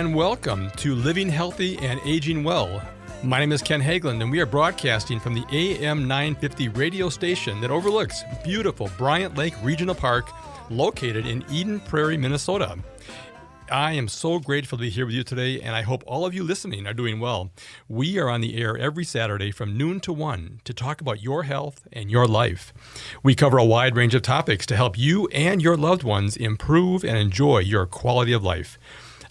and welcome to Living Healthy and Aging Well. My name is Ken Haglind, and we are broadcasting from the AM 950 radio station that overlooks beautiful Bryant Lake Regional Park located in Eden Prairie, Minnesota. I am so grateful to be here with you today, and I hope all of you listening are doing well. We are on the air every Saturday from noon to 1 to talk about your health and your life. We cover a wide range of topics to help you and your loved ones improve and enjoy your quality of life.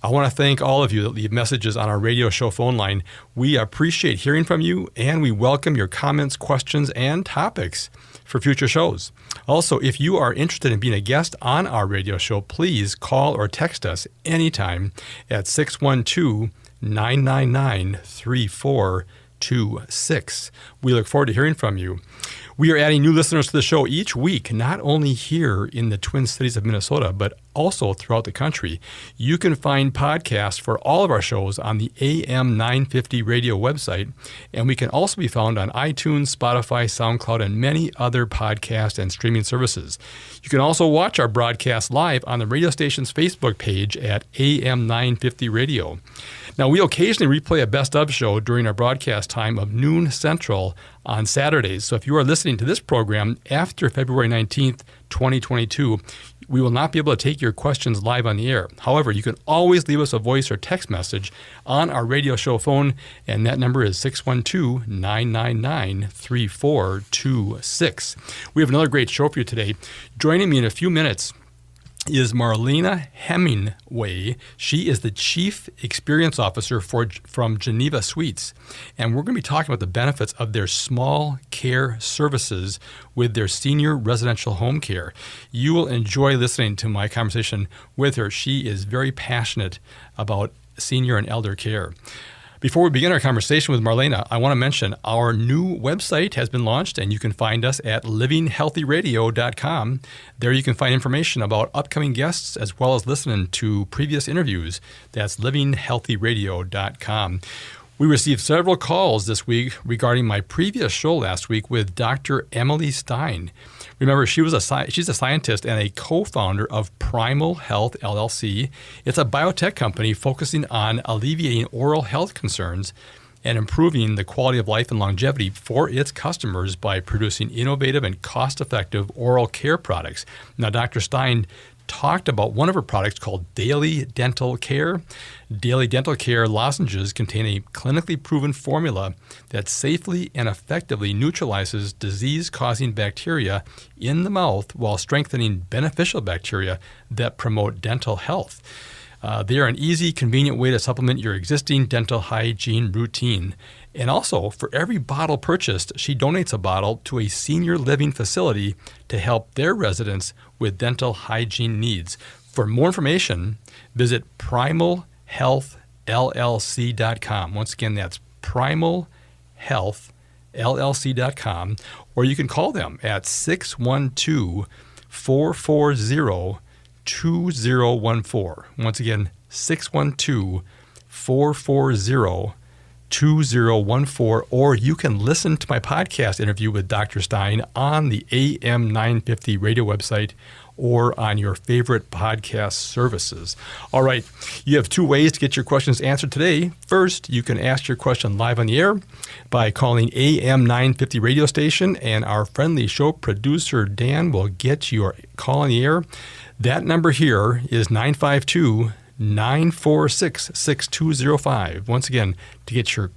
I want to thank all of you that leave messages on our radio show phone line. We appreciate hearing from you, and we welcome your comments, questions, and topics for future shows. Also, if you are interested in being a guest on our radio show, please call or text us anytime at 612-999-3426. We look forward to hearing from you. We are adding new listeners to the show each week, not only here in the Twin Cities of Minnesota, but also throughout the country. You can find podcasts for all of our shows on the AM 950 radio website, and we can also be found on iTunes, Spotify, SoundCloud, and many other podcast and streaming services. You can also watch our broadcast live on the radio station's Facebook page at AM 950 Radio. Now, we occasionally replay a best of show during our broadcast time of noon Central on Saturdays. So if you are listening to this program after February 19th, 2022, we will not be able to take your questions live on the air. However, you can always leave us a voice or text message on our radio show phone, and that number is 612-999-3426. We have another great show for you today. Joining me in a few minutes is Marlena Hemenway. She is the Chief Experience Officer from Geneva Suites, and we're going to be talking about the benefits of their small care services with their senior residential home care. You will enjoy listening to my conversation with her. She is very passionate about senior and elder care. Before we begin our conversation with Marlena, I want to mention our new website has been launched, and you can find us at livinghealthyradio.com. There you can find information about upcoming guests as well as listening to previous interviews. That's livinghealthyradio.com. We received several calls this week regarding my previous show last week with Dr. Emily Stein. Remember, she's a scientist and a co-founder of Primal Health, LLC. It's a biotech company focusing on alleviating oral health concerns and improving the quality of life and longevity for its customers by producing innovative and cost-effective oral care products. Now, Dr. Stein talked about one of her products called Daily Dental Care. Daily Dental Care lozenges contain a clinically proven formula that safely and effectively neutralizes disease-causing bacteria in the mouth while strengthening beneficial bacteria that promote dental health. They are an easy, convenient way to supplement your existing dental hygiene routine. And also, for every bottle purchased, she donates a bottle to a senior living facility to help their residents with dental hygiene needs. For more information, visit primalhealthllc.com. Once again, that's primalhealthllc.com, or you can call them at 612-440-2014. Once again, 612-440-2014, or you can listen to my podcast interview with Dr. Stein on the AM 950 radio website or on your favorite podcast services. All right, you have two ways to get your questions answered today. First, you can ask your question live on the air by calling AM 950 radio station, and our friendly show producer, Dan, will get your call on the air. That number here is 952-946-6205. Once again, to get your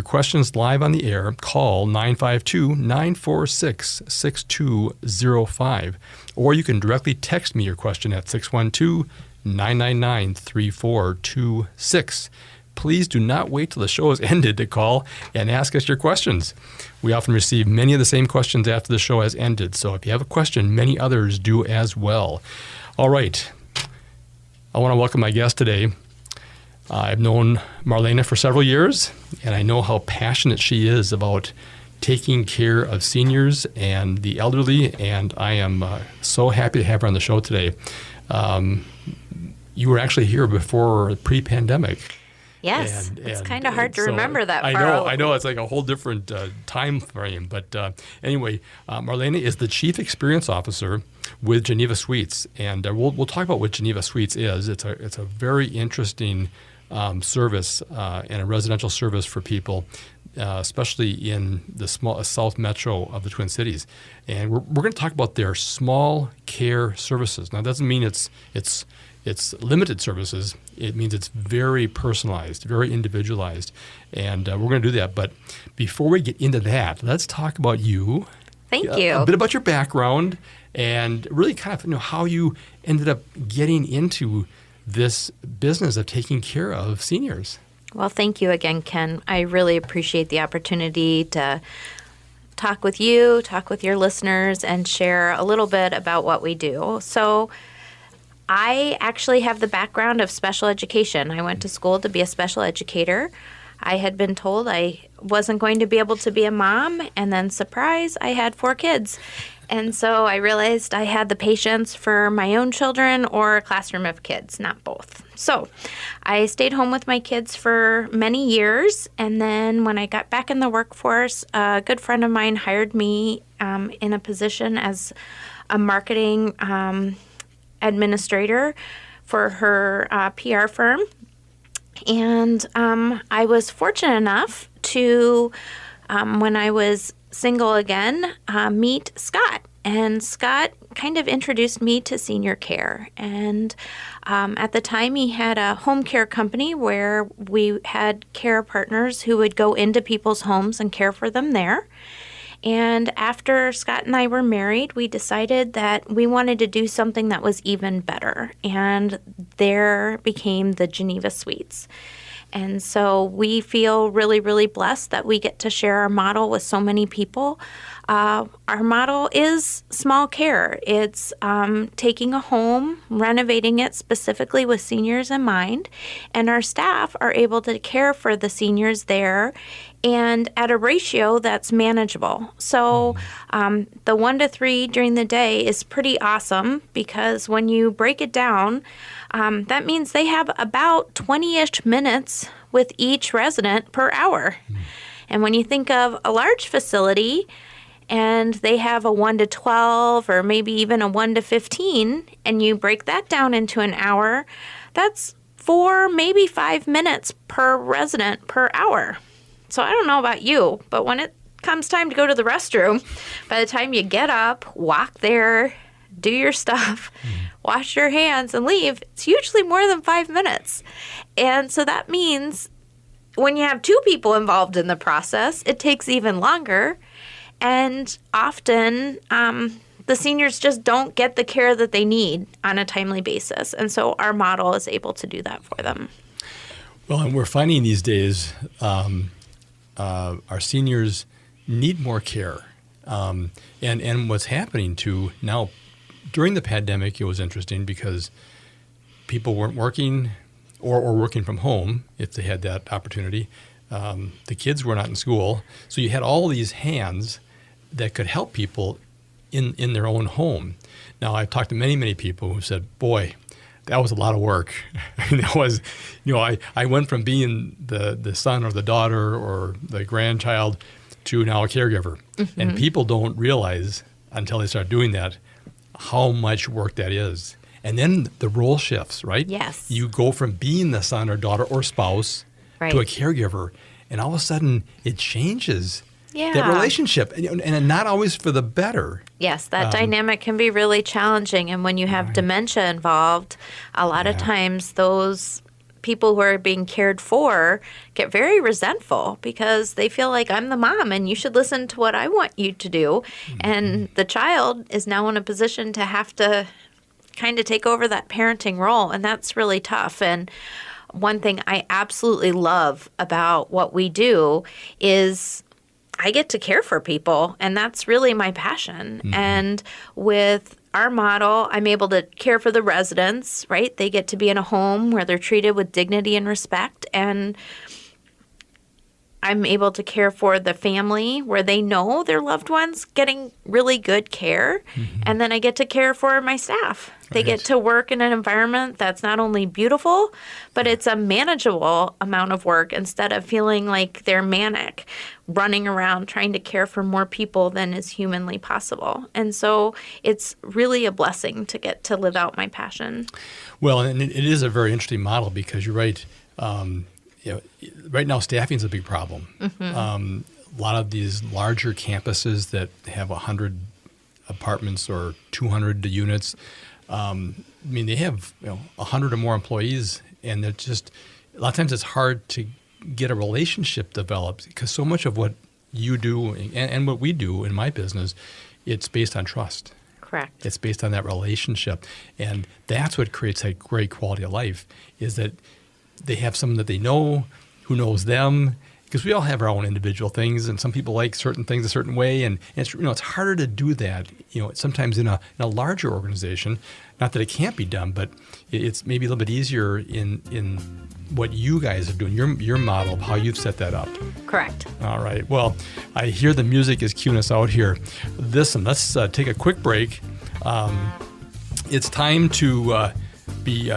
questions live on the air, call 952-946-6205. Or you can directly text me your question at 612-999-3426. Please do not wait till the show is ended to call and ask us your questions. We often receive many of the same questions after the show has ended, so if you have a question, many others do as well. All right. I want to welcome my guest today. I've known Marlena for several years, and I know how passionate she is about taking care of seniors and the elderly, and I am so happy to have her on the show today. You were actually here before pre-pandemic. Yes, it's kind of hard to remember that far out. I know. It's like a whole different time frame. But anyway, Marlena is the Chief Experience Officer with Geneva Suites. And we'll talk about what Geneva Suites is. It's a very interesting service and a residential service for people, especially in the small South Metro of the Twin Cities. And we're going to talk about their small care services. Now, that doesn't mean it's limited services. It means it's very personalized, very individualized. And we're going to do that. But before we get into that, let's talk about you. Thank you. A bit about your background and really kind of how you ended up getting into this business of taking care of seniors. Well, thank you again, Ken. I really appreciate the opportunity to talk with you, talk with your listeners, and share a little bit about what we do. So I actually have the background of special education. I went to school to be a special educator. I had been told I wasn't going to be able to be a mom, and then surprise, I had 4 kids. And so I realized I had the patience for my own children or a classroom of kids, not both. So I stayed home with my kids for many years. And then when I got back in the workforce, a good friend of mine hired me in a position as a marketing administrator for her PR firm. And I was fortunate enough to, when I was single again, meet Scott. And Scott kind of introduced me to senior care. And at the time, he had a home care company where we had care partners who would go into people's homes and care for them there. And after Scott and I were married, we decided that we wanted to do something that was even better. And there became the Geneva Suites. And so we feel really, really blessed that we get to share our model with so many people. Our model is small care. It's taking a home, renovating it specifically with seniors in mind, and our staff are able to care for the seniors there and at a ratio that's manageable. So the 1 to 3 during the day is pretty awesome because when you break it down, that means they have about 20-ish minutes with each resident per hour. And when you think of a large facility and they have a 1 to 12 or maybe even a 1 to 15, and you break that down into an hour, that's 4, maybe 5 minutes per resident per hour. So I don't know about you, but when it comes time to go to the restroom, by the time you get up, walk there, do your stuff, wash your hands, and leave, it's usually more than 5 minutes. And so that means when you have 2 people involved in the process, it takes even longer. And often the seniors just don't get the care that they need on a timely basis. And so our model is able to do that for them. Well, and we're finding these days our seniors need more care. And what's happening too now, during the pandemic, it was interesting because people weren't working or working from home if they had that opportunity. The kids were not in school. So you had all these hands that could help people in their own home. Now, I've talked to many, many people who said, boy, that was a lot of work. I mean, that was, I went from being the son or the daughter or the grandchild to now a caregiver. Mm-hmm. And people don't realize until they start doing that how much work that is. And then the role shifts, right? Yes. You go from being the son or daughter or spouse to a caregiver, and all of a sudden it changes that relationship, and not always for the better. Yes, that dynamic can be really challenging. And when you have dementia involved, a lot of times those people who are being cared for get very resentful because they feel like I'm the mom and you should listen to what I want you to do. Mm-hmm. And the child is now in a position to have to kind of take over that parenting role. And that's really tough. And one thing I absolutely love about what we do is I get to care for people, and that's really my passion. Mm-hmm. And with our model, I'm able to care for the residents, right? They get to be in a home where they're treated with dignity and respect. And I'm able to care for the family where they know their loved ones getting really good care. And then I get to care for my staff. They get to work in an environment that's not only beautiful, but it's a manageable amount of work instead of feeling like they're manic, running around trying to care for more people than is humanly possible. And so it's really a blessing to get to live out my passion. Well, and it is a very interesting model because you're right. Right now, staffing is a big problem. A lot of these larger campuses that have 100 apartments or 200 units, they have 100 or more employees, and they're just a lot of times it's hard to get a relationship developed because so much of what you do and what we do in my business, it's based on trust. Correct. It's based on that relationship, and that's what creates a great quality of life. Is that they have someone that they know who knows them, because we all have our own individual things, and some people like certain things a certain way, and it's harder to do that. Sometimes in a larger organization, not that it can't be done, but it's maybe a little bit easier in what you guys are doing, your model of how you've set that up. Correct. All right. Well, I hear the music is cueing us out here. Listen, let's take a quick break. It's time to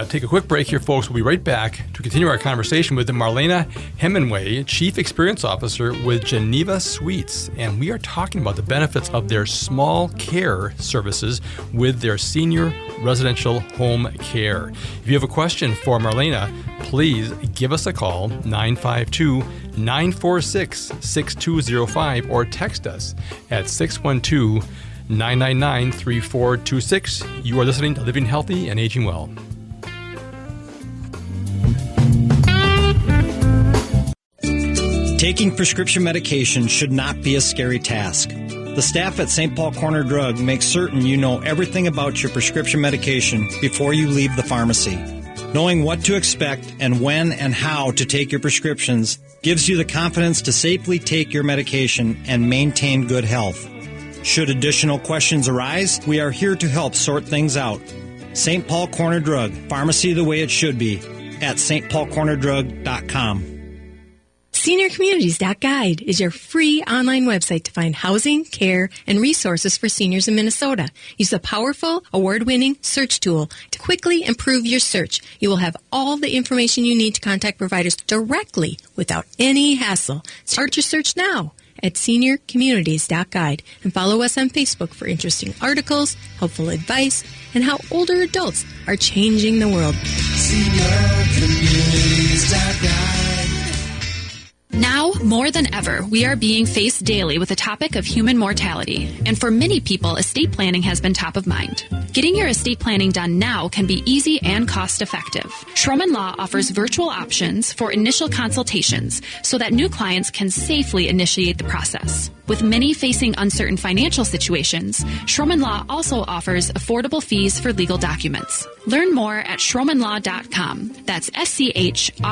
take a quick break here, folks. We'll be right back to continue our conversation with Marlena Hemenway, Chief Experience Officer with Geneva Suites. And we are talking about the benefits of their small care services with their senior residential home care. If you have a question for Marlena, please give us a call, 952-946-6205, or text us at 612-999-3426. You are listening to Living Healthy and Aging Well. Taking prescription medication should not be a scary task. The staff at St. Paul Corner Drug makes certain you know everything about your prescription medication before you leave the pharmacy. Knowing what to expect and when and how to take your prescriptions gives you the confidence to safely take your medication and maintain good health. Should additional questions arise, we are here to help sort things out. St. Paul Corner Drug, pharmacy the way it should be, at stpaulcornerdrug.com. SeniorCommunities.guide is your free online website to find housing, care, and resources for seniors in Minnesota. Use the powerful, award-winning search tool to quickly improve your search. You will have all the information you need to contact providers directly without any hassle. Start your search now at SeniorCommunities.guide and follow us on Facebook for interesting articles, helpful advice, and how older adults are changing the world. SeniorCommunities.guide. Now, more than ever, we are being faced daily with the topic of human mortality. And for many people, estate planning has been top of mind. Getting your estate planning done now can be easy and cost-effective. Schroman Law offers virtual options for initial consultations so that new clients can safely initiate the process. With many facing uncertain financial situations, Schroman Law also offers affordable fees for legal documents. Learn more at schromanlaw.com. That's SCHROMEN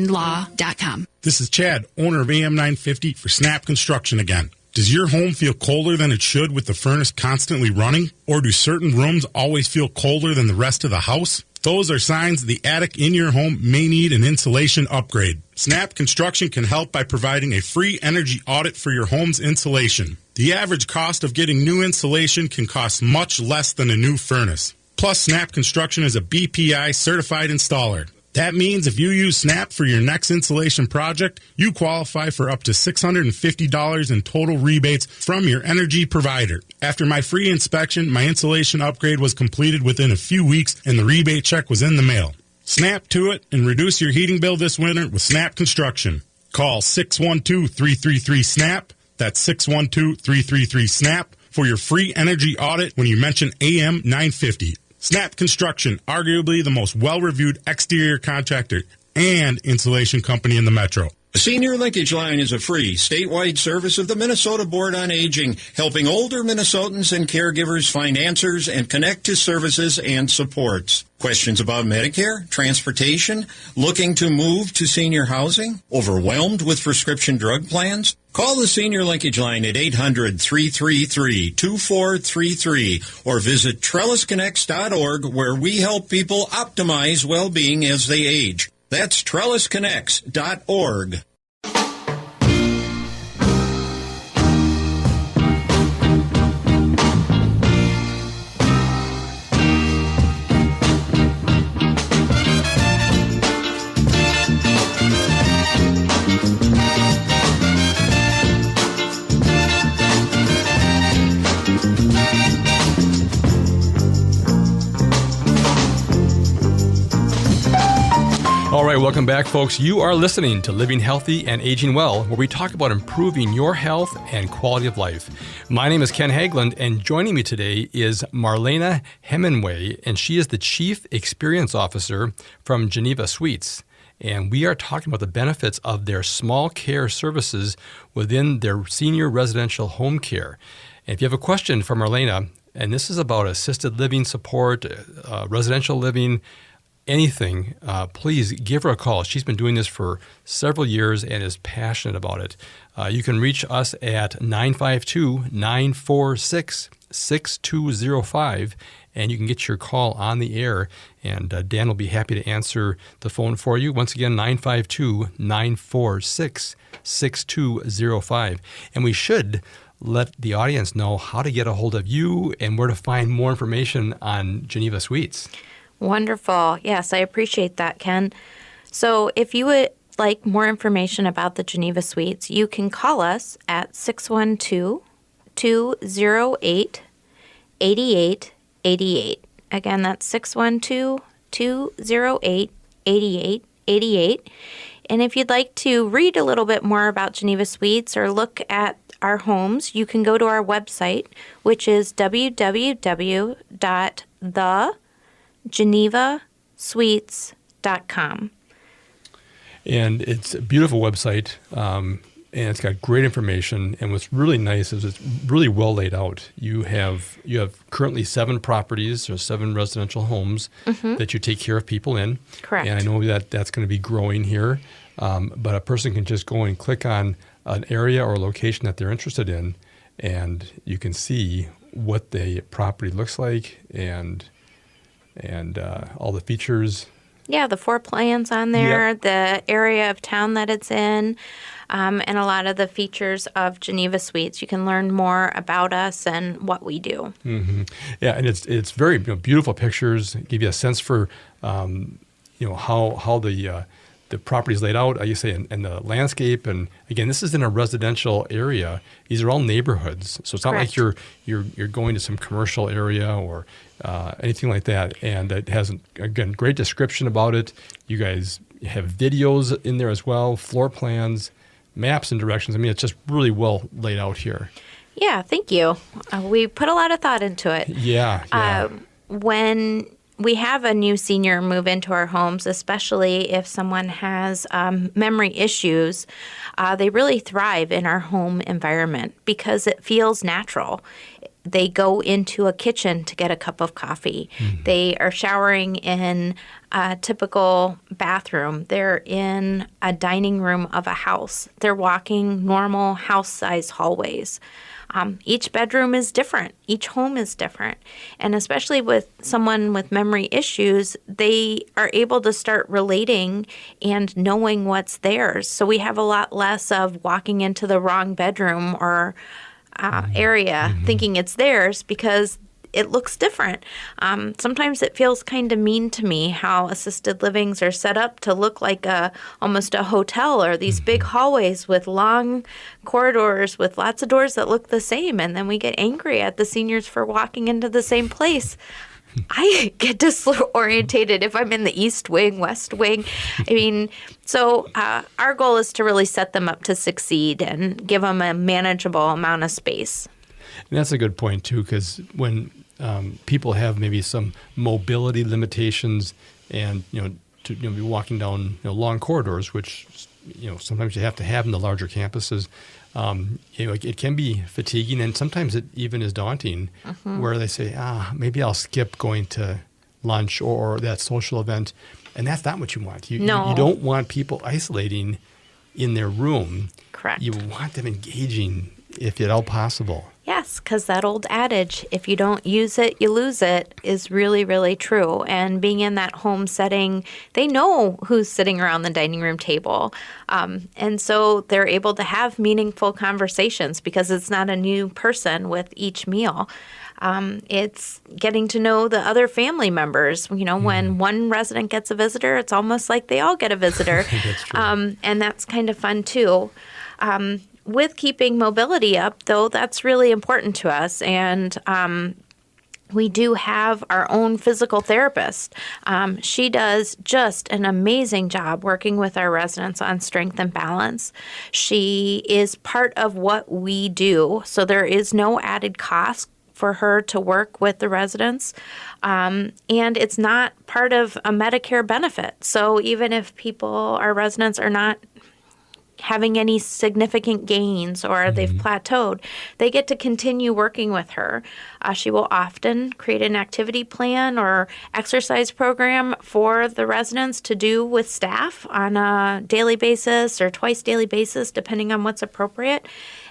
law.com. This is Chad, owner of AM 950 for Snap Construction again. Does your home feel colder than it should with the furnace constantly running? Or do certain rooms always feel colder than the rest of the house? Those are signs the attic in your home may need an insulation upgrade. Snap Construction can help by providing a free energy audit for your home's insulation. The average cost of getting new insulation can cost much less than a new furnace. Plus, Snap Construction is a BPI certified installer. That means if you use Snap for your next insulation project, you qualify for up to $650 in total rebates from your energy provider. After my free inspection, my insulation upgrade was completed within a few weeks and the rebate check was in the mail. Snap to it and reduce your heating bill this winter with Snap Construction. Call 612-333-SNAP. That's 612-333-SNAP for your free energy audit when you mention AM 950. Snap Construction, arguably the most well-reviewed exterior contractor and insulation company in the metro. The Senior Linkage Line is a free statewide service of the Minnesota Board on Aging, helping older Minnesotans and caregivers find answers and connect to services and supports. Questions about Medicare, transportation, looking to move to senior housing, overwhelmed with prescription drug plans? Call the Senior Linkage Line at 800-333-2433 or visit trellisconnects.org, where we help people optimize well-being as they age. That's trellisconnects.org. right, welcome back, folks. You are listening to Living Healthy and Aging Well, where we talk about improving your health and quality of life. My name is Ken Haglind, and joining me today is Marlena Hemenway, and she is the Chief Experience Officer from Geneva Suites. And we are talking about the benefits of their small care services within their senior residential home care. And if you have a question for Marlena, and this is about assisted living support, residential living, anything, please give her a call. She's been doing this for several years and is passionate about it. You can reach us at 952-946-6205, and you can get your call on the air, and Dan will be happy to answer the phone for you. Once again, 952-946-6205. And we should let the audience know how to get a hold of you and where to find more information on Geneva Suites. Wonderful. Yes, I appreciate that, Ken. So if you would like more information about the Geneva Suites, you can call us at 612-208-8888. Again, that's 612-208-8888. And if you'd like to read a little bit more about Geneva Suites or look at our homes, you can go to our website, which is www.thegenevasuites.com. And it's a beautiful website, and it's got great information. And what's really nice is it's really well laid out. You have currently 7 properties or 7 residential homes that you take care of people in. Correct. And I know that that's going to be growing here, but a person can just go and click on an area or location that they're interested in, and you can see what the property looks like and all the features. Yeah, the floor plans on there, the area of town that it's in, and a lot of the features of Geneva Suites. You can learn more about us and what we do. Mm-hmm. Yeah, and it's very beautiful pictures. Give you a sense for how the property is laid out. You say and the landscape. And again, this is in a residential area. These are all neighborhoods, so it's not like you're going to some commercial area or anything like that. And it has, again, great description about it. You guys have videos in there as well, floor plans, maps and directions. I mean, it's just really well laid out here. Yeah, thank you. We put a lot of thought into it. Yeah. When we have a new senior move into our homes, especially if someone has memory issues, they really thrive in our home environment because it feels natural. They go into a kitchen to get a cup of coffee. Mm-hmm. They are showering in a typical bathroom. They're in a dining room of a house. They're walking normal house-size hallways. Each bedroom is different. Each home is different. And especially with someone with memory issues, they are able to start relating and knowing what's theirs. So we have a lot less of walking into the wrong bedroom or area thinking it's theirs because it looks different. Sometimes it feels kind of mean to me how assisted livings are set up to look like almost a hotel or these big hallways with long corridors with lots of doors that look the same. And then we get angry at the seniors for walking into the same place. I get disorientated if I'm in the east wing, west wing. I mean, so our goal is to really set them up to succeed and give them a manageable amount of space. And that's a good point, too, because when people have maybe some mobility limitations and, to be walking down long corridors, which, sometimes you have to have in the larger campuses, it can be fatiguing, and sometimes it even is daunting, where they say, maybe I'll skip going to lunch or that social event. And that's not what you want. You don't want people isolating in their room. Correct. You want them engaging if at all possible. Yes, because that old adage, if you don't use it, you lose it, is really, really true. And being in that home setting, they know who's sitting around the dining room table. And so they're able to have meaningful conversations because it's not a new person with each meal. It's getting to know the other family members. When one resident gets a visitor, it's almost like they all get a visitor. That's true. And that's kind of fun, too. With keeping mobility up, though, that's really important to us. And We do have our own physical therapist. She does just an amazing job working with our residents on strength and balance. She is part of what we do, so there is no added cost for her to work with the residents. And it's not part of a Medicare benefit. So even if our residents are not having any significant gains or they've plateaued, they get to continue working with her. She will often create an activity plan or exercise program for the residents to do with staff on a daily basis or twice daily basis, depending on what's appropriate.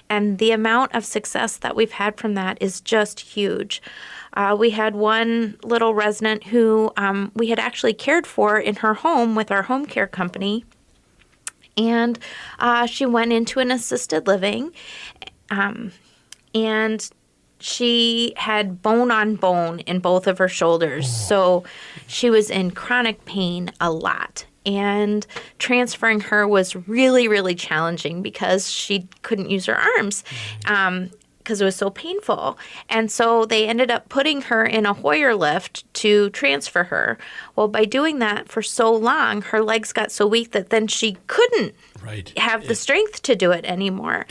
And the amount of success that we've had from that is just huge. We had one little resident who we had actually cared for in her home with our home care company. And she went into an assisted living, and she had bone on bone in both of her shoulders. So she was in chronic pain a lot. And transferring her was really, really challenging because she couldn't use her arms because it was so painful. And so they ended up putting her in a Hoyer lift to transfer her. Well, by doing that for so long, her legs got so weak that then she couldn't have the strength to do it anymore.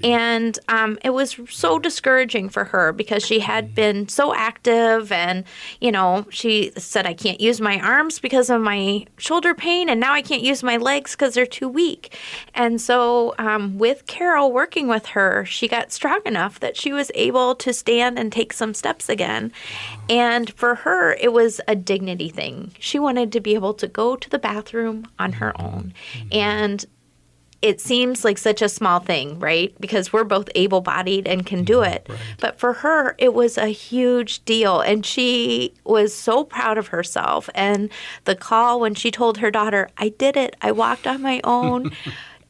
And it was so discouraging for her because she had been so active and, she said, I can't use my arms because of my shoulder pain, and now I can't use my legs because they're too weak. And so with Carol working with her, she got strong enough that she was able to stand and take some steps again. And for her, it was a dignity thing. She wanted to be able to go to the bathroom on her own. And it seems like such a small thing, right? Because we're both able-bodied and can do it. Right. But for her, it was a huge deal. And she was so proud of herself. And the call when she told her daughter, I did it, I walked on my own,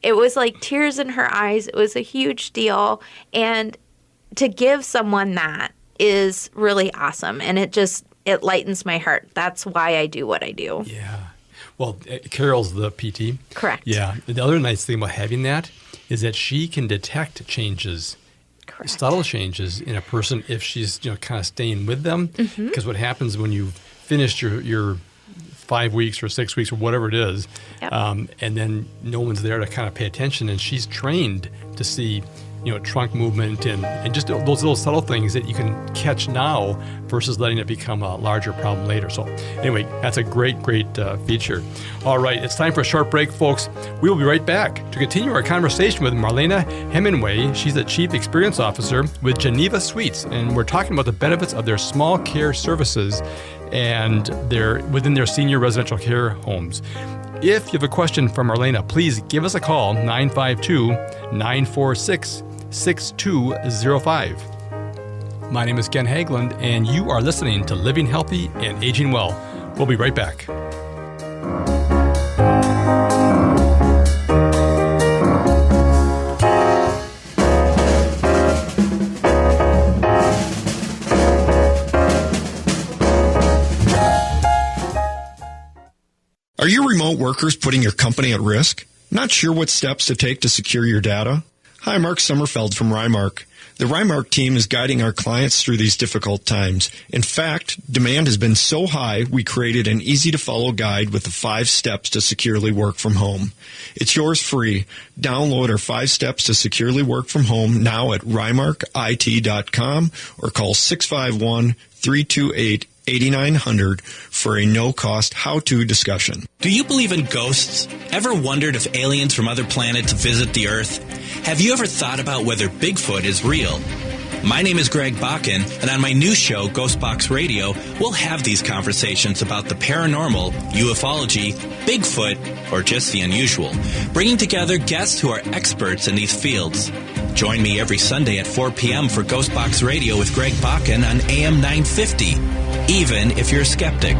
it was like tears in her eyes. It was a huge deal. And to give someone that is really awesome. And it lightens my heart. That's why I do what I do. Yeah. Well, Carol's the PT. Correct. Yeah. The other nice thing about having that is that she can detect changes, subtle changes in a person if she's kind of staying with them. Because what happens when you've finished your 5 weeks or 6 weeks or whatever it is, and then no one's there to kind of pay attention, and she's trained to see trunk movement and just those little subtle things that you can catch now versus letting it become a larger problem later. So anyway, that's a great feature. All right, it's time for a short break, folks. We will be right back to continue our conversation with Marlena Hemenway. She's the Chief Experience Officer with Geneva Suites, and we're talking about the benefits of their small care services and within their senior residential care homes. If you have a question for Marlena, please give us a call, 952-946-6205. My name is Ken Haglind, and you are listening to Living Healthy and Aging Well. We'll be right back. Are your remote workers putting your company at risk? Not sure what steps to take to secure your data? Hi, Mark Sommerfeld from Rymark. The Rymark team is guiding our clients through these difficult times. In fact, demand has been so high, we created an easy-to-follow guide with the 5 steps to securely work from home. It's yours free. Download our 5 steps to securely work from home now at rymarkit.com or call 651-328-8900 for a no-cost how-to discussion. Do you believe in ghosts? Ever wondered if aliens from other planets visit the Earth? Have you ever thought about whether Bigfoot is real? My name is Greg Bakken, and on my new show, Ghostbox Radio, we'll have these conversations about the paranormal, ufology, Bigfoot, or just the unusual, bringing together guests who are experts in these fields. Join me every Sunday at 4 p.m. for Ghostbox Radio with Greg Bakken on AM 950, even if you're a skeptic.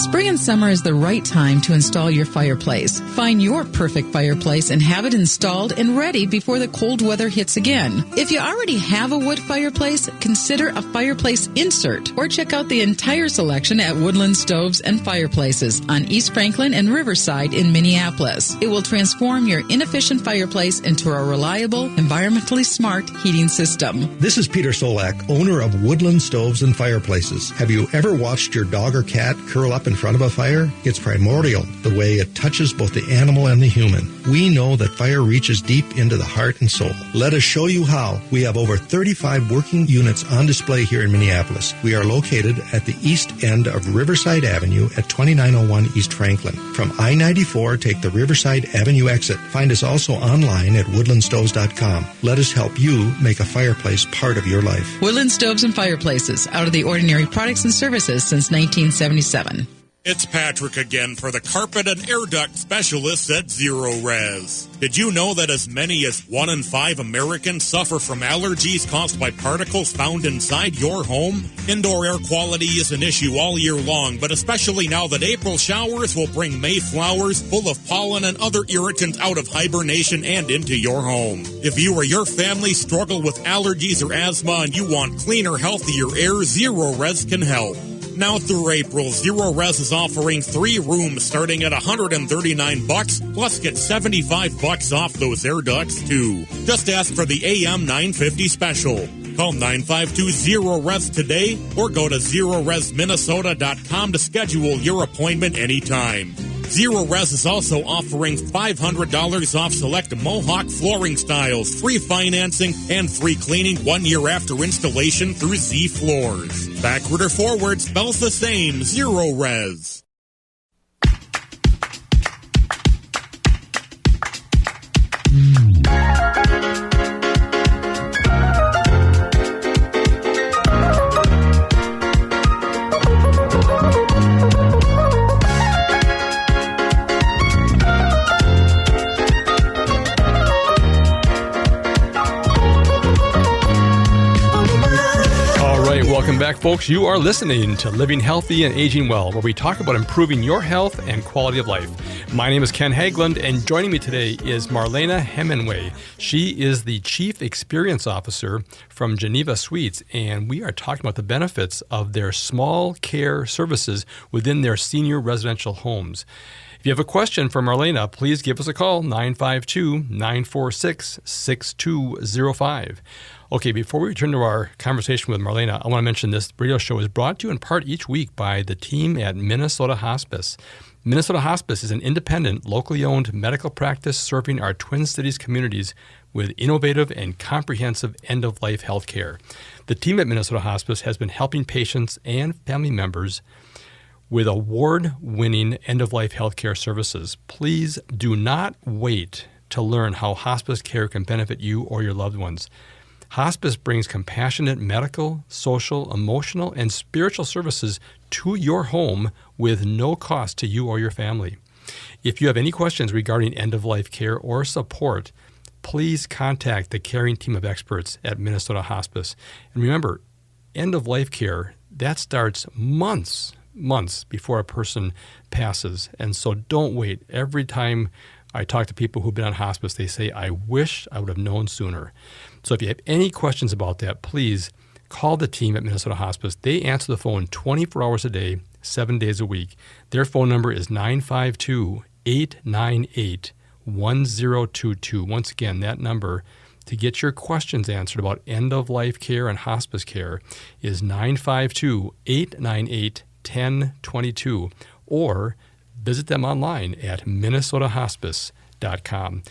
Spring and summer is the right time to install your fireplace. Find your perfect fireplace and have it installed and ready before the cold weather hits again. If you already have a wood fireplace, consider a fireplace insert or check out the entire selection at Woodland Stoves and Fireplaces on East Franklin and Riverside in Minneapolis. It will transform your inefficient fireplace into a reliable, environmentally smart heating system. This is Peter Solak, owner of Woodland Stoves and Fireplaces. Have you ever watched your dog or cat curl up in front of a fire? It's primordial, the way it touches both the animal and the human. We know that fire reaches deep into the heart and soul. Let us show you how. We have over 35 working units on display here in Minneapolis. We are located at the east end of Riverside Avenue at 2901 East Franklin. From I-94, take the Riverside Avenue exit. Find us also online at woodlandstoves.com. Let us help you make a fireplace part of your life. Woodland Stoves and Fireplaces, out of the ordinary products and services since 1977. It's Patrick again for the carpet and air duct specialists at Zero Res. Did you know that as many as 1 in 5 Americans suffer from allergies caused by particles found inside your home? Indoor air quality is an issue all year long, but especially now that April showers will bring May flowers full of pollen and other irritants out of hibernation and into your home. If you or your family struggle with allergies or asthma and you want cleaner, healthier air, Zero Res can help. Now through April, Zero Res is offering 3 rooms starting at $139, plus get $75 off those air ducts too. Just ask for the AM 950 special. Call 952-ZERO-RES today or go to ZeroResMinnesota.com to schedule your appointment anytime. Zero Res is also offering $500 off select Mohawk flooring styles, free financing, and free cleaning 1 year after installation through Z Floors. Backward or forward spells the same, Zero Res. Welcome back, folks. You are listening to Living Healthy and Aging Well, where we talk about improving your health and quality of life. My name is Ken Haglind, and joining me today is Marlena Hemenway. She is the Chief Experience Officer from Geneva Suites, and we are talking about the benefits of their small care services within their senior residential homes. If you have a question for Marlena, please give us a call, 952-946-6205. Okay, before we return to our conversation with Marlena, I want to mention this radio show is brought to you in part each week by the team at Minnesota Hospice. Minnesota Hospice is an independent, locally owned medical practice serving our Twin Cities communities with innovative and comprehensive end-of-life health care. The team at Minnesota Hospice has been helping patients and family members with award-winning end-of-life health care services. Please do not wait to learn how hospice care can benefit you or your loved ones. Hospice brings compassionate medical, social, emotional, and spiritual services to your home with no cost to you or your family. If you have any questions regarding end-of-life care or support, please contact the caring team of experts at Minnesota Hospice. And remember, end-of-life care, that starts months before a person passes. And so don't wait. Every time I talk to people who've been on hospice, they say, I wish I would have known sooner. So if you have any questions about that, please call the team at Minnesota Hospice. They answer the phone 24 hours a day, 7 days a week. Their phone number is 952-898-1022. Once again, that number to get your questions answered about end-of-life care and hospice care is 952-898-1022, or visit them online at minnesotahospice.com.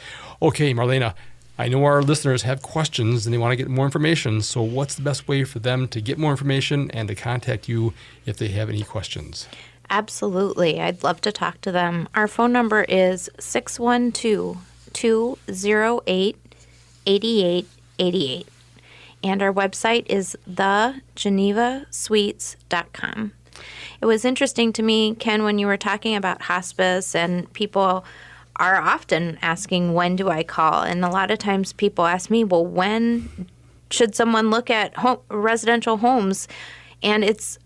Okay, Marlena, I know our listeners have questions and they want to get more information, so what's the best way for them to get more information and to contact you if they have any questions? Absolutely. I'd love to talk to them. Our phone number is 612-208-8888, and our website is thegenevasuites.com. It was interesting to me, Ken, when you were talking about hospice, and people are often asking, when do I call? And a lot of times people ask me, well, when should someone look at residential homes? And it's,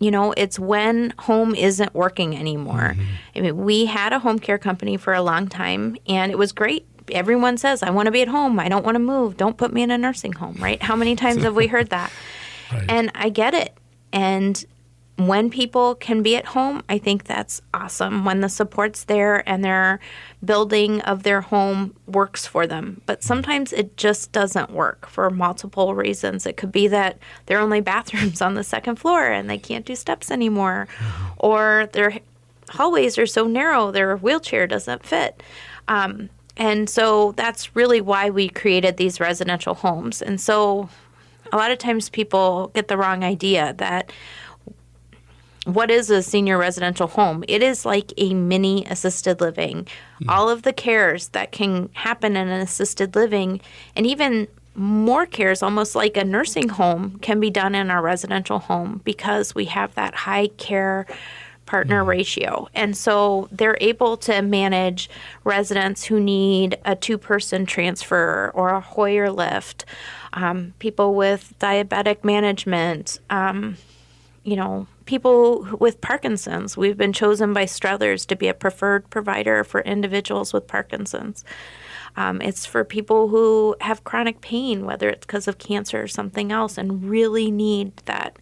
it's when home isn't working anymore. I mean, we had a home care company for a long time, and it was great. Everyone says, I want to be at home. I don't want to move. Don't put me in a nursing home, right? How many times have we heard that? Right. And I get it. And when people can be at home, I think that's awesome. When the support's there and their building of their home works for them. But sometimes it just doesn't work for multiple reasons. It could be that there are only bathrooms on the second floor and they can't do steps anymore. Or their hallways are so narrow their wheelchair doesn't fit. And so that's really why we created these residential homes. And so a lot of times people get the wrong idea that what is a senior residential home? It is like a mini assisted living. All of the cares that can happen in an assisted living, and even more cares, almost like a nursing home, can be done in our residential home because we have that high care partner ratio. And so they're able to manage residents who need a 2-person transfer or a Hoyer lift, people with diabetic management, people with Parkinson's. We've been chosen by Struthers to be a preferred provider for individuals with Parkinson's. It's for people who have chronic pain, whether it's because of cancer or something else, and really need that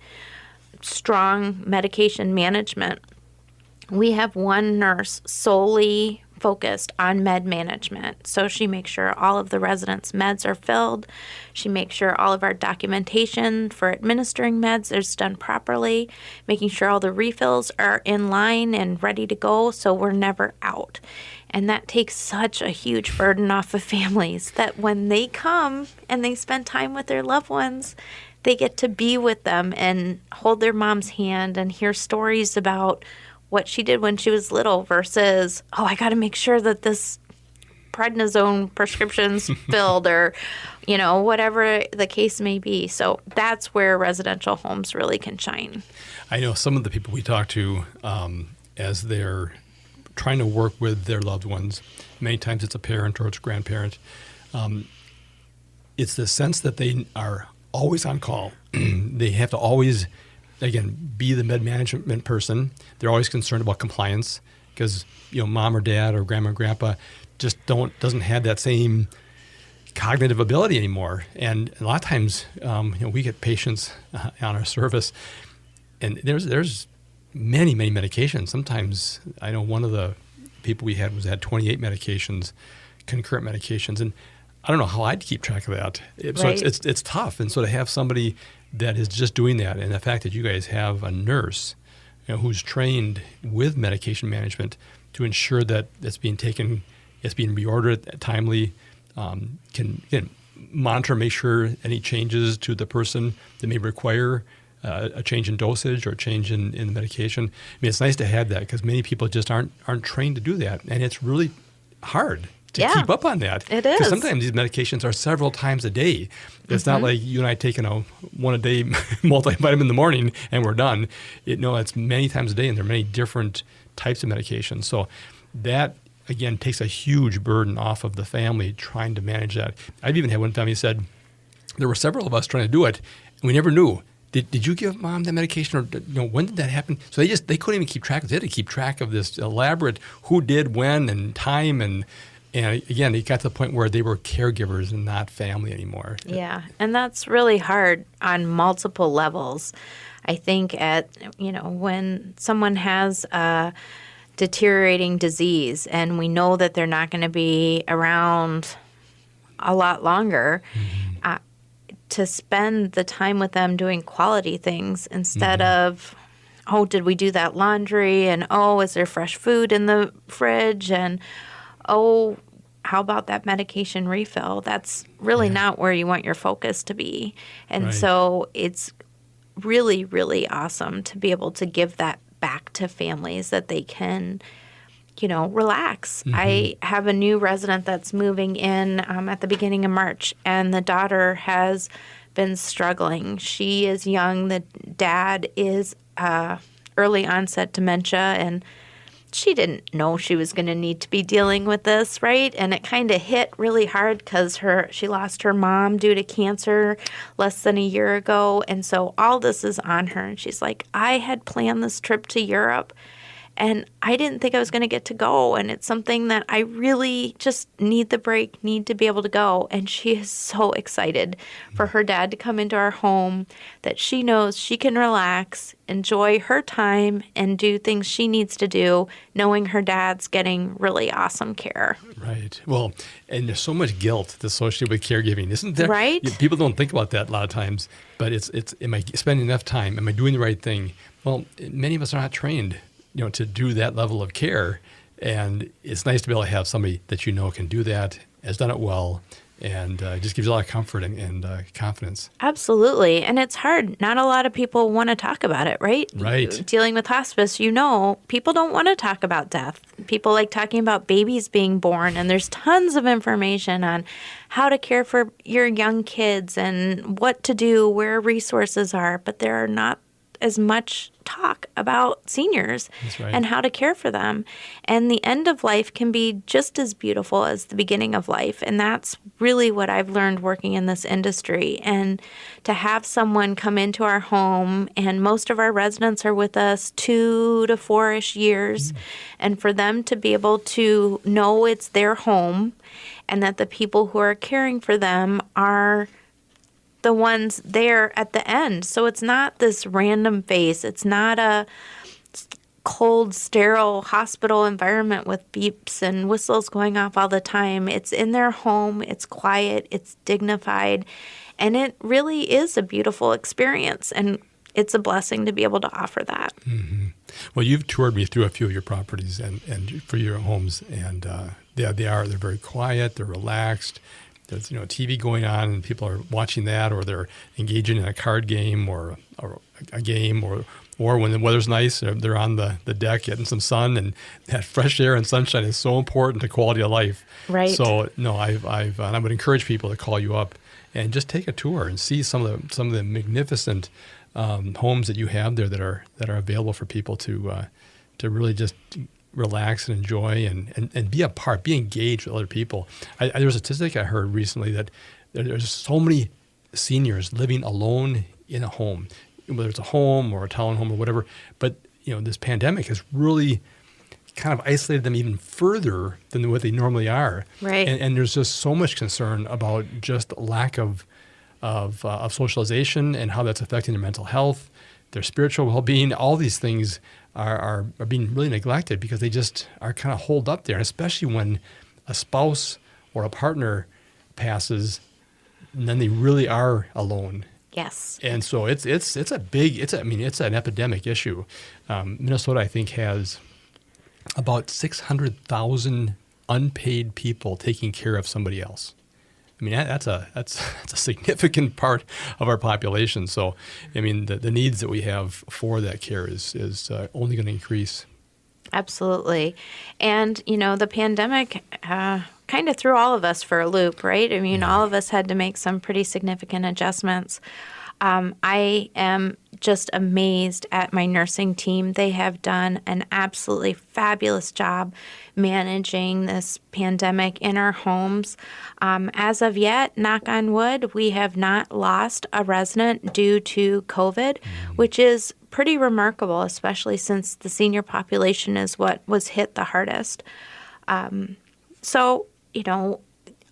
strong medication management. We have one nurse solely focused on med management. So she makes sure all of the residents' meds are filled. She makes sure all of our documentation for administering meds is done properly, making sure all the refills are in line and ready to go so we're never out. And that takes such a huge burden off of families that when they come and they spend time with their loved ones, they get to be with them and hold their mom's hand and hear stories about what she did when she was little versus, I got to make sure that this prednisone prescription's filled or, whatever the case may be. So that's where residential homes really can shine. I know some of the people we talk to as they're trying to work with their loved ones, many times it's a parent or it's a grandparent, it's the sense that they are always on call. They have to always, again, be the med management person. They're always concerned about compliance because, mom or dad or grandma or grandpa just doesn't have that same cognitive ability anymore. And a lot of times, we get patients on our service, and there's many, many medications. Sometimes I know one of the people we had had 28 medications, concurrent medications, and I don't know how I'd keep track of that. So Right. it's tough. And so to have somebody that is just doing that, and the fact that you guys have a nurse who's trained with medication management to ensure that it's being taken, it's being reordered timely, can monitor, make sure any changes to the person that may require a change in dosage or a change in the medication. I mean, it's nice to have that because many people just aren't trained to do that, and it's really hard to keep up on that. It is. Because sometimes these medications are several times a day. It's not like you and I taking one a day multivitamin in the morning and we're done. It's many times a day, and there are many different types of medications. So that, again, takes a huge burden off of the family trying to manage that. I've even had one family said there were several of us trying to do it, and we never knew. Did you give mom that medication, or when did that happen? So they couldn't even keep track of it. They had to keep track of this elaborate who did when and time, and again, it got to the point where they were caregivers and not family anymore. Yeah, and that's really hard on multiple levels. I think when someone has a deteriorating disease and we know that they're not going to be around a lot longer, to spend the time with them doing quality things instead of, did we do that laundry? And, is there fresh food in the fridge? And, how about that medication refill? That's really not where you want your focus to be. And so it's really, really awesome to be able to give that back to families that they can, relax. I have a new resident that's moving in at the beginning of March, and the daughter has been struggling. She is young. The dad is early onset dementia, and she didn't know she was going to need to be dealing with this, right? And it kind of hit really hard because she lost her mom due to cancer less than a year ago. And so all this is on her. And she's like, I had planned this trip to Europe, and I didn't think I was going to get to go. And it's something that I really just need the break, need to be able to go. And she is so excited for her dad to come into our home, that she knows she can relax, enjoy her time, and do things she needs to do, knowing her dad's getting really awesome care. Right. Well, and there's so much guilt associated with caregiving, isn't there? Right. People don't think about that a lot of times, but it's am I spending enough time? Am I doing the right thing? Well, many of us are not trained, to do that level of care. And it's nice to be able to have somebody that can do that, has done it well, and just gives you a lot of comfort and confidence. Absolutely. And it's hard. Not a lot of people want to talk about it, right? Right. Dealing with hospice, people don't want to talk about death. People like talking about babies being born, and there's tons of information on how to care for your young kids and what to do, where resources are, but there are not as much talk about seniors. That's right. And how to care for them. And the end of life can be just as beautiful as the beginning of life. And that's really what I've learned working in this industry. And to have someone come into our home, and most of our residents are with us 2 to 4-ish years, and for them to be able to know it's their home, and that the people who are caring for them are the ones there at the end. So it's not this random face. It's not a cold, sterile hospital environment with beeps and whistles going off all the time. It's in their home. It's quiet. It's dignified. And it really is a beautiful experience. And it's a blessing to be able to offer that. Mm-hmm. Well, you've toured me through a few of your properties and for your homes. And they're very quiet. They're relaxed. There's TV going on, and people are watching that, or they're engaging in a card game or a game, or when the weather's nice, they're on the deck getting some sun, and that fresh air and sunshine is so important to quality of life. Right. So no, I would encourage people to call you up and just take a tour and see some of the magnificent homes that you have there that are available for people to really just relax and enjoy and be a part, be engaged with other people. There was a statistic I heard recently that there's so many seniors living alone in a home, whether it's a home or a townhome or whatever. But this pandemic has really kind of isolated them even further than what they normally are. Right. And there's just so much concern about just lack of socialization and how that's affecting their mental health, their spiritual well-being. All these things are being really neglected because they just are kind of holed up there, and especially when a spouse or a partner passes, and then they really are alone. Yes. And so it's an epidemic issue. Minnesota, I think, has about 600,000 unpaid people taking care of somebody else. I mean, that's a significant part of our population. So, I mean, the needs that we have for that care is only going to increase. Absolutely. And, the pandemic kind of threw all of us for a loop, right? I mean, all of us had to make some pretty significant adjustments. I am just amazed at my nursing team. They have done an absolutely fabulous job managing this pandemic in our homes. As of yet, knock on wood, we have not lost a resident due to COVID, which is pretty remarkable, especially since the senior population is what was hit the hardest.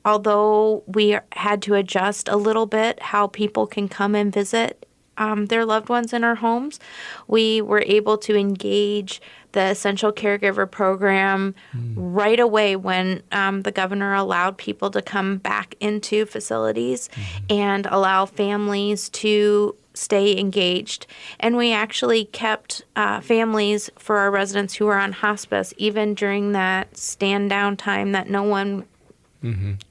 Although we had to adjust a little bit how people can come and visit their loved ones in our homes, we were able to engage the Essential Caregiver Program right away when the governor allowed people to come back into facilities and allow families to stay engaged. And we actually kept families for our residents who were on hospice, even during that stand-down time that no one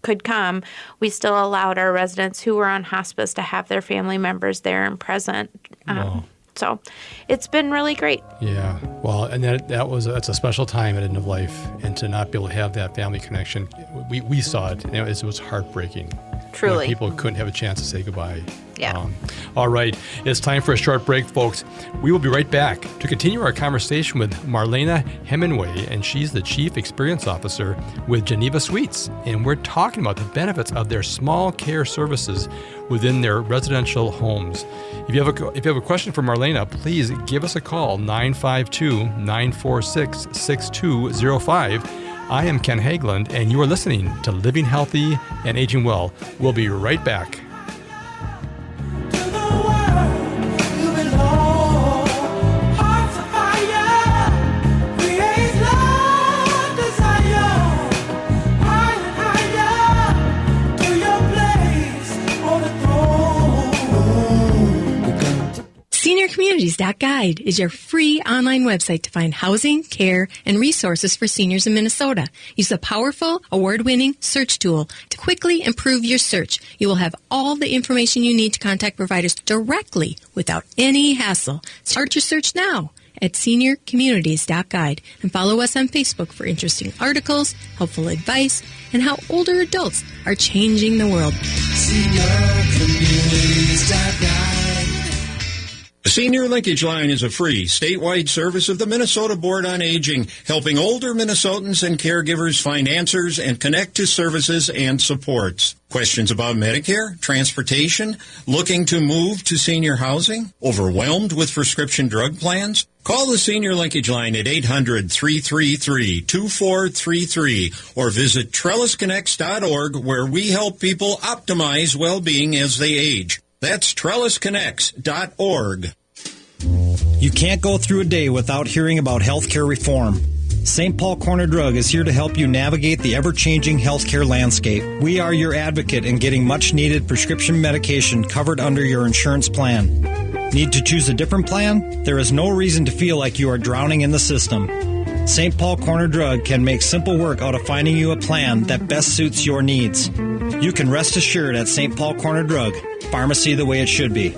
could come. We still allowed our residents who were on hospice to have their family members there and present. Wow. So it's been really great. Yeah. Well, and that's a special time at end of life, and to not be able to have that family connection, we saw it, and it was heartbreaking. Truly. When people couldn't have a chance to say goodbye. Yeah. All right. It's time for a short break, folks. We will be right back to continue our conversation with Marlena Hemenway, and she's the Chief Experience Officer with Geneva Suites. And we're talking about the benefits of their small care services within their residential homes. If you have a question for Marlena, please give us a call, 952-946-6205. I am Ken Haglind, and you are listening to Living Healthy and Aging Well. We'll be right back. SeniorCommunities.guide is your free online website to find housing, care, and resources for seniors in Minnesota. Use the powerful, award-winning search tool to quickly improve your search. You will have all the information you need to contact providers directly without any hassle. Start your search now at SeniorCommunities.guide and follow us on Facebook for interesting articles, helpful advice, and how older adults are changing the world. SeniorCommunities.guide. The Senior Linkage Line is a free, statewide service of the Minnesota Board on Aging, helping older Minnesotans and caregivers find answers and connect to services and supports. Questions about Medicare, transportation, looking to move to senior housing, overwhelmed with prescription drug plans? Call the Senior Linkage Line at 800-333-2433 or visit trellisconnects.org, where we help people optimize well-being as they age. That's trellisconnects.org. You can't go through a day without hearing about healthcare reform. St. Paul Corner Drug is here to help you navigate the ever-changing healthcare landscape. We are your advocate in getting much-needed prescription medication covered under your insurance plan. Need to choose a different plan? There is no reason to feel like you are drowning in the system. St. Paul Corner Drug can make simple work out of finding you a plan that best suits your needs. You can rest assured at St. Paul Corner Drug, pharmacy the way it should be.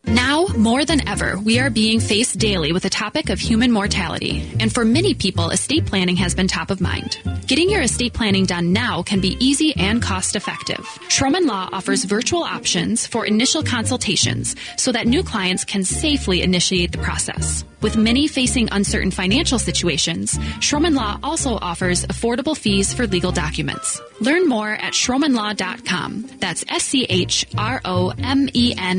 Now, more than ever, we are being faced daily with the topic of human mortality. And for many people, estate planning has been top of mind. Getting your estate planning done now can be easy and cost-effective. Schroman Law offers virtual options for initial consultations so that new clients can safely initiate the process. With many facing uncertain financial situations, Schroman Law also offers affordable fees for legal documents. Learn more at schromanlaw.com. That's SCHROMEN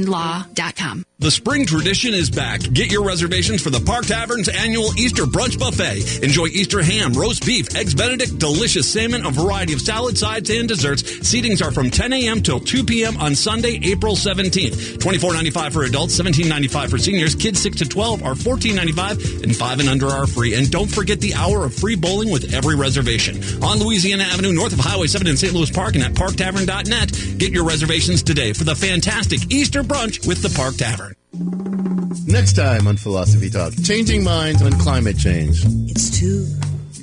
law.com. The spring tradition is back. Get your reservations for the Park Tavern's annual Easter Brunch Buffet. Enjoy Easter ham, roast beef, eggs Benedict, delicious salmon, a variety of salad, sides, and desserts. Seatings are from 10 a.m. till 2 p.m. on Sunday, April 17th. $24.95 for adults, $17.95 for seniors. Kids 6 to 12 are $14.95, and 5 and under are free. And don't forget the hour of free bowling with every reservation. On Louisiana Avenue, north of Highway 7 in St. Louis Park, and at parktavern.net. Get your reservations today for the fantastic Easter brunch with the Park Tavern. Next time on Philosophy Talk, changing minds on climate change. It's too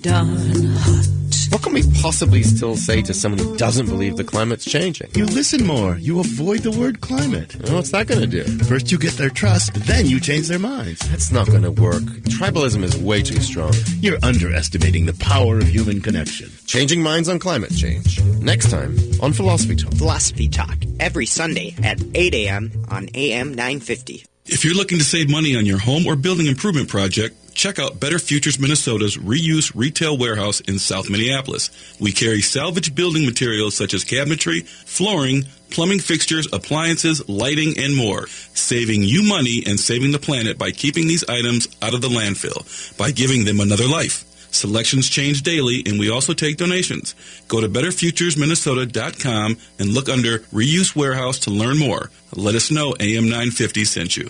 darn hot. What can we possibly still say to someone who doesn't believe the climate's changing? You listen more. You avoid the word climate. What's that going to do? First you get their trust, then you change their minds. That's not going to work. Tribalism is way too strong. You're underestimating the power of human connection. Changing minds on climate change. Next time on Philosophy Talk. Philosophy Talk, every Sunday at 8 a.m. on AM 950. If you're looking to save money on your home or building improvement project, check out Better Futures Minnesota's reuse retail warehouse in South Minneapolis. We carry salvage building materials such as cabinetry, flooring, plumbing fixtures, appliances, lighting, and more, saving you money and saving the planet by keeping these items out of the landfill, by giving them another life. Selections change daily, and we also take donations. Go to BetterFuturesMinnesota.com and look under Reuse Warehouse to learn more. Let us know AM 950 sent you.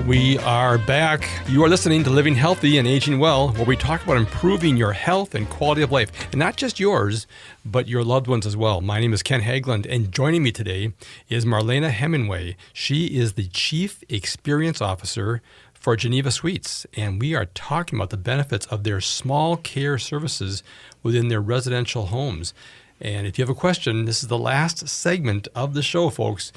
We are back. You are listening to Living Healthy and Aging Well, where we talk about improving your health and quality of life, and not just yours, but your loved ones as well. My name is Ken Haglind, and joining me today is Marlena Hemenway. She is the Chief Experience Officer for Geneva Suites, and we are talking about the benefits of their small care services within their residential homes. And if you have a question, this is the last segment of the show, folks.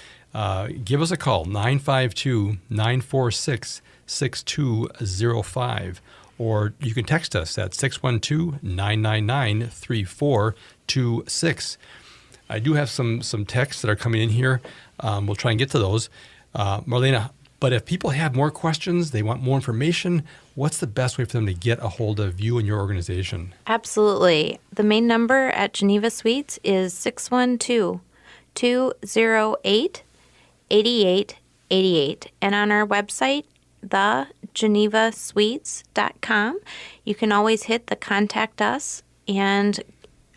Give us a call, 952-946-6205, or you can text us at 612-999-3426. I do have some texts that are coming in here. We'll try and get to those. Marlena, but if people have more questions, they want more information, what's the best way for them to get a hold of you and your organization? Absolutely. The main number at Geneva Suites is 612-208-8888. And on our website, thegenevasuites.com, you can always hit the contact us, and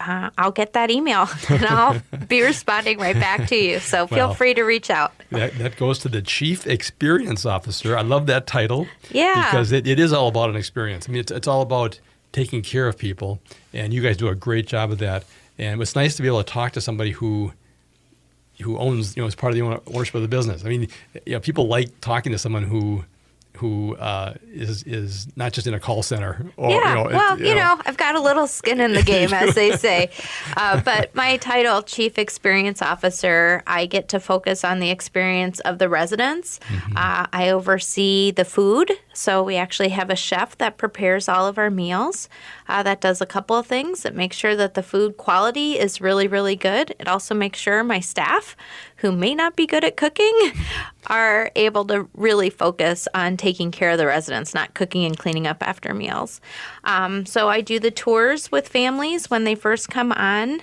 I'll get that email and I'll be responding right back to you. So feel free to reach out. That goes to the Chief Experience Officer. I love that title. Yeah. Because it is all about an experience. I mean, it's all about taking care of people, and you guys do a great job of that. And it's nice to be able to talk to somebody who owns, is part of the ownership of the business. I mean, people like talking to someone who is not just in a call center. Or, I've got a little skin in the game, as they say. But my title, Chief Experience Officer, I get to focus on the experience of the residents. Mm-hmm. I oversee the food. So we actually have a chef that prepares all of our meals. That does a couple of things. It makes sure that the food quality is really, really good. It also makes sure my staff, who may not be good at cooking, are able to really focus on taking care of the residents, not cooking and cleaning up after meals. So I do the tours with families when they first come on,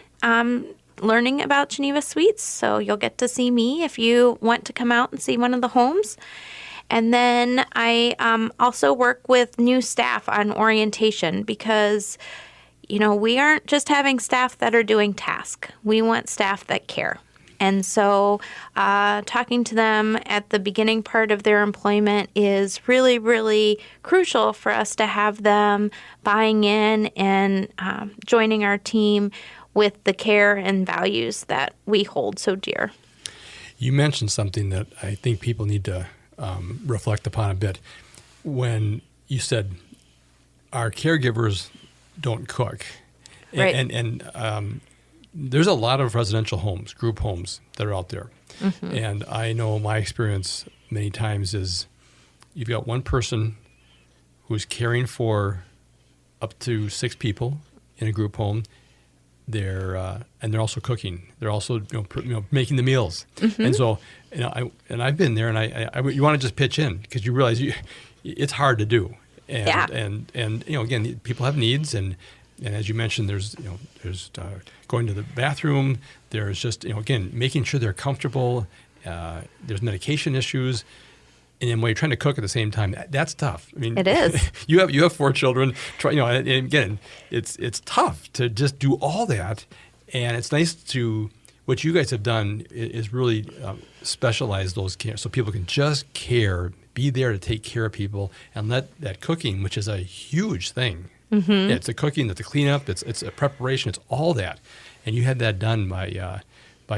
learning about Geneva Suites. So you'll get to see me if you want to come out and see one of the homes. And then I also work with new staff on orientation because, we aren't just having staff that are doing tasks. We want staff that care. And so talking to them at the beginning part of their employment is really, really crucial for us to have them buying in and joining our team with the care and values that we hold so dear. You mentioned something that I think people need to reflect upon a bit. When you said our caregivers don't cook. Right. And there's a lot of residential homes, group homes that are out there. Mm-hmm. And I know my experience many times is you've got one person who's caring for up to 6 people in a group home. They're also cooking. They're also making the meals. Mm-hmm. And so I've been there, and you want to just pitch in because you realize it's hard to do. And again, people have needs, and as you mentioned, there's going to the bathroom. There's just again making sure they're comfortable. There's medication issues. And then when you're trying to cook at the same time, that's tough. I mean, it is. You have 4 children. And again, it's tough to just do all that. And it's nice to what you guys have done is really specialize those care, so people can just care, be there to take care of people, and let that cooking, which is a huge thing. Mm-hmm. Yeah, it's the cooking, it's the cleanup, it's a preparation, it's all that, and you had that done by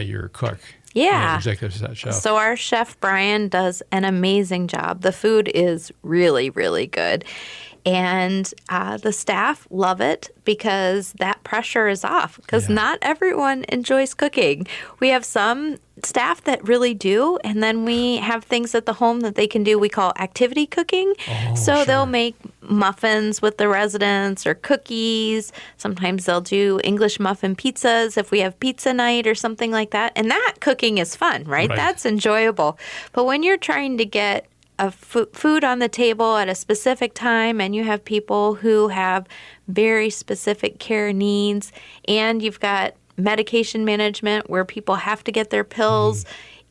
your cook. Yeah. Executive chef. So our chef, Brian, does an amazing job. The food is really, really good. And the staff love it because that pressure is off because not everyone enjoys cooking. We have some staff that really do, and then we have things at the home that they can do we call activity cooking. They'll make muffins with the residents or cookies. Sometimes they'll do English muffin pizzas if we have pizza night or something like that. And that cooking is fun, right? That's enjoyable. But when you're trying to get food on the table at a specific time, and you have people who have very specific care needs, and you've got medication management where people have to get their pills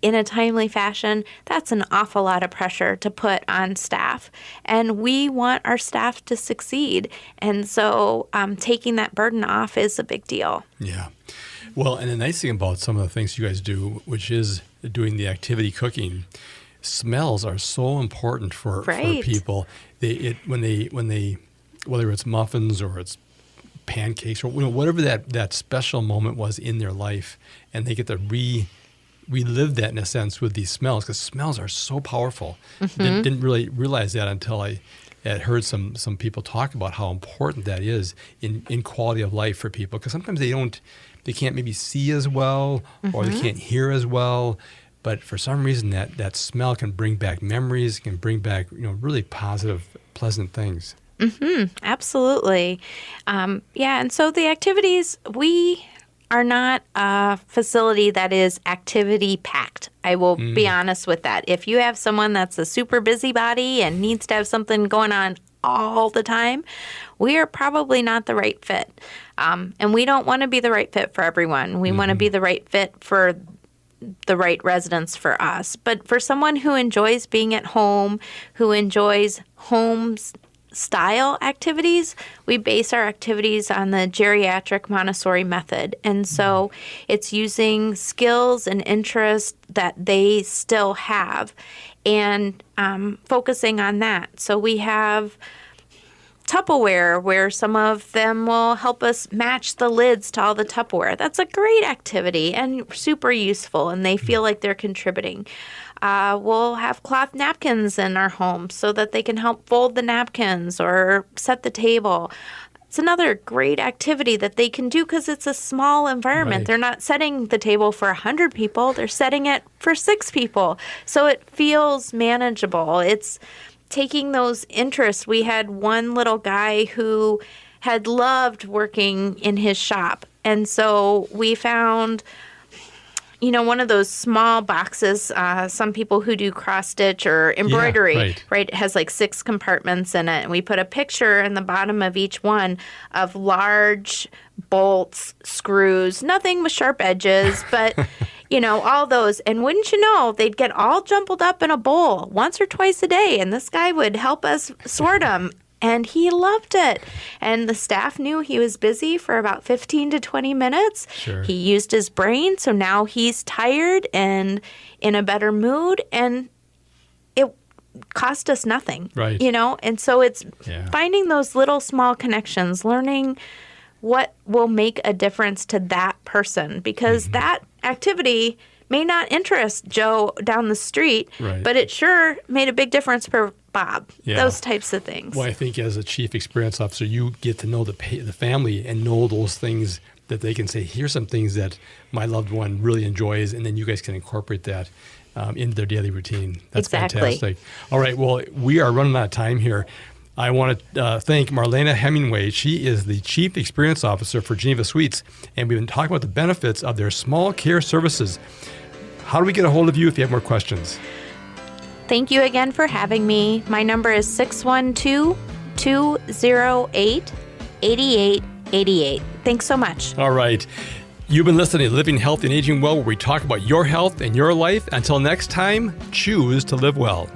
in a timely fashion, that's an awful lot of pressure to put on staff. And we want our staff to succeed. And so taking that burden off is a big deal. Yeah. Well, and the nice thing about some of the things you guys do, which is doing the activity cooking, smells are so important for people. When they whether it's muffins or it's pancakes or whatever that special moment was in their life, and they get to we live that in a sense with these smells, because smells are so powerful. Didn't really realize that until I had heard some people talk about how important that is in quality of life for people, because sometimes they can't maybe see as well, or they can't hear as well. But for some reason, that smell can bring back memories, can bring back really positive, pleasant things. Absolutely. And so the activities, we are not a facility that is activity packed. I will be honest with that. If you have someone that's a super busybody and needs to have something going on all the time, we are probably not the right fit. And we don't want to be the right fit for everyone. We want to be the right fit for the right residents for us. But for someone who enjoys being at home, who enjoys home-style activities, we base our activities on the geriatric Montessori method. And so it's using skills and interests that they still have and focusing on that. So we have Tupperware, where some of them will help us match the lids to all the Tupperware. That's a great activity and super useful, and they feel like they're contributing. We'll have cloth napkins in our home so that they can help fold the napkins or set the table. It's another great activity that they can do because it's a small environment. Right. They're not setting the table for 100 people. They're setting it for 6 people. So it feels manageable. It's taking those interests. We had one little guy who had loved working in his shop. And so we found, one of those small boxes, some people who do cross stitch or embroidery, right? It has like 6 compartments in it. And we put a picture in the bottom of each one of large bolts, screws, nothing with sharp edges, but all those. And wouldn't you know, they'd get all jumbled up in a bowl once or twice a day. And this guy would help us sort them. And he loved it. And the staff knew he was busy for about 15 to 20 minutes. Sure. He used his brain. So now he's tired and in a better mood. And it cost us nothing. Right. And so it's finding those little small connections, learning what will make a difference to that person, because that activity may not interest Joe down the street, but it sure made a big difference for Bob. Yeah. Those types of things. Well, I think as a chief experience officer, you get to know the family and know those things that they can say, here's some things that my loved one really enjoys, and then you guys can incorporate that into their daily routine. That's fantastic. All right, well, we are running out of time here. I want to thank Marlena Hemenway. She is the Chief Experience Officer for Geneva Suites, and we've been talking about the benefits of their small care services. How do we get a hold of you if you have more questions? Thank you again for having me. My number is 612-208-8888. Thanks so much. All right. You've been listening to Living Healthy and Aging Well, where we talk about your health and your life. Until next time, choose to live well.